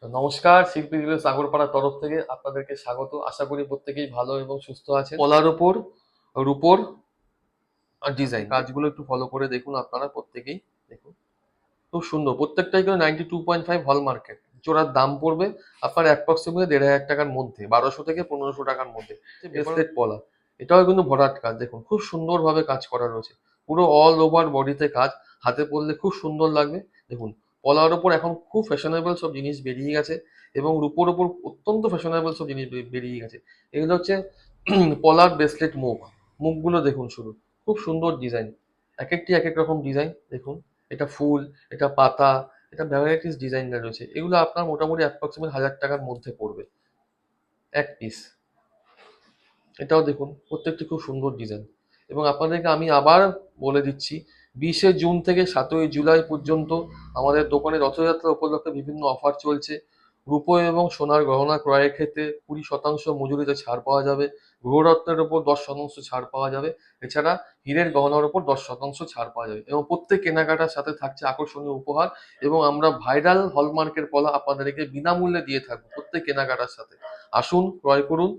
নমস্কার, শিল্পী দিবস সাগরপাড়ার তরফ থেকে আপনাদেরকে স্বাগত। আশা করি প্রত্যেকেই ভালো এবং সুস্থ আছেন। পলার ওপর রূপোর ডিজাইন কাজগুলো একটু ফলো করে দেখুন, আপনারা প্রত্যেকেই দেখুন। খুব সুন্দর, প্রত্যেকটাই কিন্তু 92.5 হলমার্কের। জোড়ার দাম পড়বে আপনার অ্যাপ্রক্সিমেটলি ১,৫০০ টাকার মধ্যে, ১২০০ থেকে ১৫০০ টাকার মধ্যে। ব্রেসলেট পলা, এটাও কিন্তু ভরাট কাজ, দেখুন খুব সুন্দরভাবে কাজ করা রয়েছে। পুরো অল ওভার বডিতে কাজ, হাতে পরলে খুব সুন্দর লাগবে। দেখুন, পলার ওপর এখন খুব ফ্যাশনেবল সব জিনিস বেরিয়ে গেছে এবং রূপোর ওপর অত্যন্ত ফ্যাশনেবল সব জিনিস বেরিয়ে গেছে। এগুলো হচ্ছে পলার ব্রেসলেট মুখগুলো দেখুন শুধু, খুব সুন্দর ডিজাইন, এক একটি এক এক রকম ডিজাইন। দেখুন, এটা ফুল, এটা পাতা, এটা ভ্যারাইটিস ডিজাইন রয়েছে। এগুলো আপনার মোটামুটি অ্যাপ্রক্সিমেট ১,০০০ টাকার মধ্যে পড়বে এক পিস। এটাও দেখুন, প্রত্যেকটি খুব সুন্দর ডিজাইন। এবং আপনাদেরকে আমি আবার বলে দিচ্ছি, ২০শে জুন থেকে ৭ই জুলাই পর্যন্ত আমাদের দোকানে রথযাত্রা উপলক্ষে বিভিন্ন অফার চলছে। রূপো এবং সোনার গহনা ক্রয়ের ক্ষেত্রে ২০% মজুরিতে ছাড় পাওয়া যাবে। গৃহরত্নের উপর ১০% ছাড় পাওয়া যাবে। এছাড়া হীরের গহনার উপর ১০% ছাড় পাওয়া যাবে এবং প্রত্যেক কেনাকাটার সাথে থাকছে আকর্ষণীয় উপহার। এবং আমরা ভাইরাল হলমার্কের পলা আপনাদেরকে বিনামূল্যে দিয়ে থাকবো প্রত্যেক কেনাকাটার সাথে। আসুন, ক্রয় করুন।